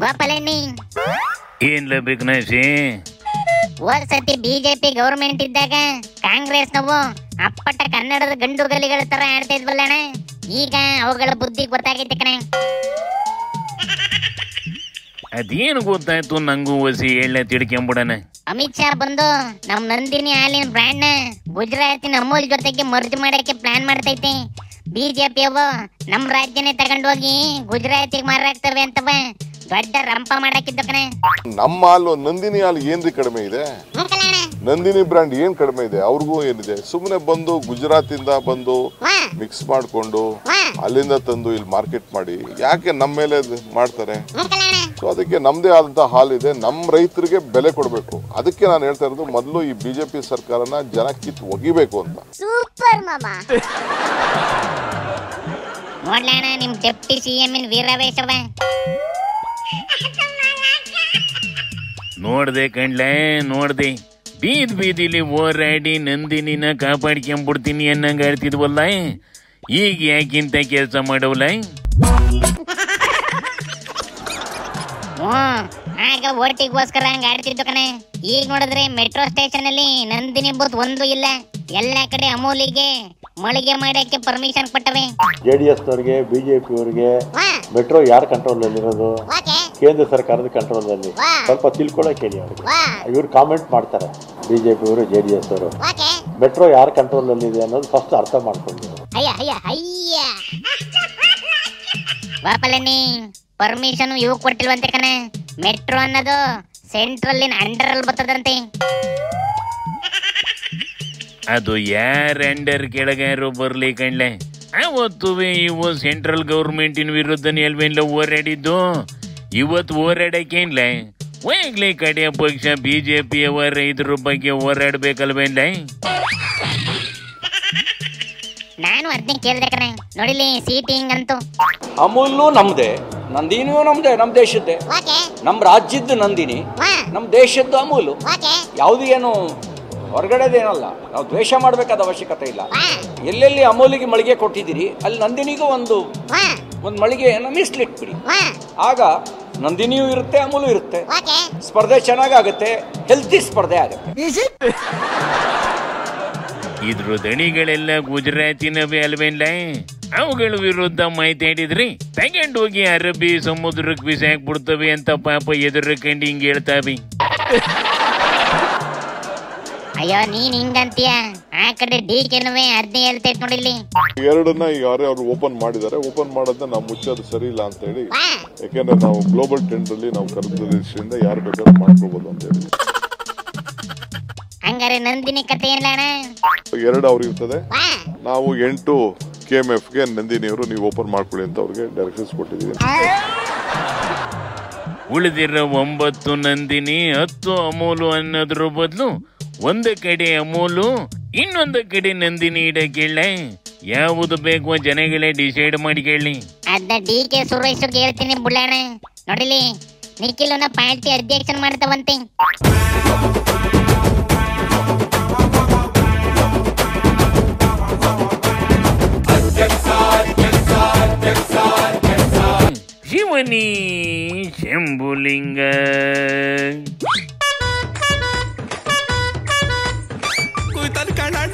ಗೋಪಾಲಣ್ಣಿ ಏನ್ಲ ಬಿಗ್ನಾಶಿ? ಹೋದ್ ಸತಿ BJP government ಇದ್ದಾಗ ಕಾಂಗ್ರೆಸ್ ನಾವು ಅಪ್ಪಟ ಕನ್ನಡದ ಗಂಡು ಗಲಿಗಳ ತರ ಆಡ್ತಾ ಇದ್ವಲ್ಲಣ್ಣ, ಈಗ ಅವುಗಳ ಬುದ್ಧಿ ಗೊತ್ತಾಗೈತೆ ಕಣ. ಅದೇನು ಗೊತ್ತಾಯ್ತು ನಂಗೂ ಹೊಸಿ ಎಳ್ಳೆ ತಿಡ್ಕೊಂಬಿಡಣ. ಅಮಿತ್ ಶಾ ಬಂದು ನಮ್ ನಂದಿನಿ ಹಾಲಿನ ಬ್ರ್ಯಾಂಡ್ ನ ಗುಜರಾತಿನ ಅಮೂಲ್ ಜೊತೆಗೆ ಮರ್ಜ್ ಮಾಡಕ್ಕೆ ಪ್ಲಾನ್ ಮಾಡ್ತೈತೆ. ಬಿಜೆಪಿ ಅವು ನಮ್ ರಾಜ್ಯನೇ ತಗೊಂಡೋಗಿ ಗುಜರಾತಿಗೆ ಮಾರಾಕ್ತವೆ ಅಂತವ ದೊಡ್ಡ ರಂಪ ಮಾಡಾಕಿದ್ದ ಕಣ. ನಮ್ಮ ಹಾಲು ನಂದಿನಿ ಹಾಲು ಏನ್ರಿ ಕಡಿಮೆ ಇದೆ? ನಂದಿನಿ ಬ್ರ್ಯಾಂಡ್ ಏನ್ ಕಡಿಮೆ ಇದೆ? ಅವ್ರಿಗೂ ಏನಿದೆ? ಸುಮ್ಮನೆ ಬಂದು ಗುಜರಾತ್ ಇಂದ ಬಂದು ಮಿಕ್ಸ್ ಮಾಡ್ಕೊಂಡು ಅಲ್ಲಿಂದ ತಂದು ಇಲ್ಲಿ ಮಾರ್ಕೆಟ್ ಮಾಡಿ ಯಾಕೆ ನಮ್ಮ ಮೇಲೆ ಮಾಡ್ತಾರೆ? ಸೊ ಅದಕ್ಕೆ ನಮ್ದೇ ಆದಂತ ಹಾಲಿದೆ, ನಮ್ಮ ರೈತರಿಗೆ ಬೆಲೆ ಕೊಡ್ಬೇಕು. ಅದಕ್ಕೆ ನಾನು ಹೇಳ್ತಾ ಇರೋದು ಮೊದಲು ಈ ಬಿಜೆಪಿ ಸರ್ಕಾರನ ಜನ ಕಿತ್ತು ಒಗಿಬೇಕು ಅಂತ. ಸೂಪರ್ ಮಾಮಾ. ನೋಡ್ಲಣ್ಣ ನಿಮ್ ಡೆಪ್ಟಿ ಸಿಎಂ ಇನ್ ವೀರಾವೇಶವ. ನೋಡ್ದೆ ಕಣ್ಲೆ ನೋಡ್ದೆ, ಬೀದಿಲಿ ಹೋರಾಡಿ ನಂದಿನಿನ ಕಾಪಾಡ್ಕೊಂಡ್ಬಿಡ್ತೀನಿ ಅನ್ನಂಗ ಆಡ್ತಿದ್ವಲ್ಲ, ಈಗ ಯಾಕಿಂತ ಕೆಲಸ ಮಾಡವಲ್ಲ? ಆಗ ಓಟಿಗೋಸ್ಕರ ಹಂಗ ಆಡ್ತಿದ್ದು ಕಣೆ. ಈಗ ನೋಡಿದ್ರೆ ಮೆಟ್ರೋ ಸ್ಟೇಷನ್ ಅಲ್ಲಿ ನಂದಿನಿ ಬೂತ್ ಒಂದು ಇಲ್ಲ, ಎಲ್ಲಾ ಕಡೆ ಅಮೂಲಿಗೆ ಮಳಿಗೆ ಮಾಡಕ್ಕೆ ಪರ್ಮಿಷನ್ ಕೊಟ್ಟವೆ. ಜೆಡಿಎಸ್ ನವರಿಗೆ ಬಿಜೆಪಿ ಅವರಿಗೆ ಮೆಟ್ರೋ ಯಾರ ಕಂಟ್ರೋಲ್ ಅಲ್ಲಿ ಇರೋದು? ಕೇಂದ್ರ ಸರ್ಕಾರದ ಕಂಟ್ರೋಲ್ ಅಲ್ಲಿ. ಸ್ವಲ್ಪ ತಿಳ್ಕೊಳಕ್ ಹೇಳಿ ಅವ್ರಿಗೆ. ಇವ್ರು ಕಾಮೆಂಟ್ ಮಾಡ್ತಾರೆ ಬಿಜೆಪಿ ಅವರು ಜೆಡಿಎಸ್ ಅವರು. ಮೆಟ್ರೋ ಯಾರ ಕಂಟ್ರೋಲ್ ಅಲ್ಲಿ ಇದೆ ಅನ್ನೋದು ಫಸ್ಟ್ ಅರ್ಥ ಮಾಡ್ಕೊಂಡು. ಗೋಪಾಲಣ್ಣಿ ಪರ್ಮಿಷನ್ ಇವ್ ಕೊಟ್ಟಿಲ್ವಂತೆ ಕಣ. ಮೆಟ್ರೋ ಅನ್ನೋದು ಸೆಂಟ್ರಲ್ ಅಂಡರ್ ಅಲ್ಲಿ ಬರ್ತದಂತೆ. ಅದು ಯಾರ ಅಂಡರ್ ಕೆಳಗಾರು ಬರ್ಲಿ ಕಣ್ಲೆ, ಅವತ್ತುವೆ ಇವು ಸೆಂಟ್ರಲ್ ಗೌರ್ಮೆಂಟಿನ ವಿರುದ್ಧನೇ ಅಲ್ವೇನ್ಲ ಹೋರಾಡಿದ್ದು. ಇವತ್ತು ಹೋರಾಡಕ್ಕೇನ್ಲ ಹೋಗ್ಲಿ ಕಡೆಯ ಪಕ್ಷ ಬಿಜೆಪಿ ಅವರ ಇದ್ರ ಬಗ್ಗೆ ಹೋರಾಡ್ಬೇಕಲ್ವೇನ್ಲ? ನಾನು ಅದನ್ನೇ ಕೇಳ್ದೆ ಕಣ. ನೋಡಿಲಿ ಸೀಟಿಂಗ್ ಅಂತೂ ಅಮೂಲ್ನು ನಮ್ದೇ, ನಂದಿನಿಯೂ ನಮ್ದೇ, ನಮ್ ದೇಶದ್ದೇ. ನಮ್ ರಾಜ್ಯದ್ದು ನಂದಿನಿ, ನಮ್ ದೇಶದ್ದು ಅಮೂಲು. ಯಾವ್ದು ಏನು ಹೊರಗಡೆದೇನಲ್ಲ, ನಾವು ದ್ವೇಷ ಮಾಡ್ಬೇಕಾದ ಅವಶ್ಯಕತೆ ಇಲ್ಲ. ಎಲ್ಲೆಲ್ಲಿ ಅಮೂಲಿಗೆ ಮಳಿಗೆ ಕೊಟ್ಟಿದ್ದೀರಿ ಅಲ್ಲಿ ನಂದಿನಿಗೂ ಒಂದು ಮಳಿಗೆಯನ್ನು ಮೀಸಲಿಟ್ಬಿಡಿ. ಆಗ ನಂದಿನಿಯೂ ಇರುತ್ತೆ, ಅಮೂಲು ಇರುತ್ತೆ. ಸ್ಪರ್ಧೆ ಚೆನ್ನಾಗಾಗುತ್ತೆ, ಹೆಲ್ತಿ ಸ್ಪರ್ಧೆ ಆಗುತ್ತೆ. ಇದ್ರ ದಣಿಗಳೆಲ್ಲ ಗುಜರಾತಿನವೇ ಅಲ್ವೇನ್ಲ? ಅವುಗಳ ವಿರುದ್ಧ ಮಾತಾಡಿದ್ರಿ ತಗೊಂಡೋಗಿ ಅರಬ್ಬಿ ಸಮುದ್ರಕ್ಕೆ ಬಿಸಾಕ್ಬಿಡ್ತವೆ ಅಂತ ಪಾಪ ಎದುರಕಂಡು ಹಿಂಗ್ ಹೇಳ್ತಾವಿ. ಅಯ್ಯೋ ನೀನ್ ಹಿಂಗಂತೀಯ, ಆ ಕಡೆ ಡಿ ಕೆನವೇ ಅದ್ನೇ ಹೇಳ್ತೈತ್ ನೋಡಿಲ್ಲಿ. ಎರಡನ್ನ ಈಗ ಅವ್ರು ಓಪನ್ ಮಾಡಿದ್ದಾರೆ. ಓಪನ್ ಮಾಡೋದನ್ನ ನಾವು ಮುಚ್ಚೋದು ಸರಿ ಇಲ್ಲ ಅಂತ ಹೇಳಿ, ಯಾಕೆಂದ್ರೆ ನಾವು ಗ್ಲೋಬಲ್ ಟೆಂಡರ್ ಅಲ್ಲಿ ನಾವು ಕರೆದ ದೃಷ್ಟಿಯಿಂದ ಯಾರು ಬೇಕಾದ್ರೂ ಮಾಡ್ಕೋಬಹುದು ಅಂತ ಹೇಳಿ. ಹಂಗಾರೆ ನಂದಿನಿ ಕತೆ ಏನಿಲ್ಲ? ಎರಡು ಅವ್ರು ಇರ್ತದೆ. ನಾವು 8 KMF ಗೆ ನಂದಿನಿಯವರು ನೀವು ಓಪನ್ ಮಾಡ್ಕೊಳ್ಳಿ ಅಂತ ಅವ್ರಿಗೆ ಡೈರೆಕ್ಷನ್ಸ್ ಕೊಟ್ಟಿದ್ದೀವಿ. ಉಳಿದಿರೋ 9 ನಂದಿನಿ 10 ಅಮೂಲು ಅನ್ನೋದ್ರ ಬದಲು ಒಂದು ಕಡೆ ಅಮೂಲು ಇನ್ನೊಂದು ಕಡೆ ನಂದಿನಿ ಇಡಕ್ಕೇಳ. ಯಾವುದು ಬೇಕು ಜನಗಳೇ ಡಿಸೈಡ್ ಮಾಡಿ ಕೇಳಿ. ಅದ ಡಿ ಕೆ ಸುರೇಶ್ ಹೇಳ್ತೀನಿ ಬುಳ್ಳಣ್ಣ. ನೋಡಿಲಿ ನಿಖಿಲ್ನ ಪಾರ್ಟಿ ಅಧ್ಯಕ್ಷನ್ ಮಾಡ್ತಾವಂತೆ. ಶಿವನಿ ಶಂಭುಲಿಂಗ Cuidado, carnal!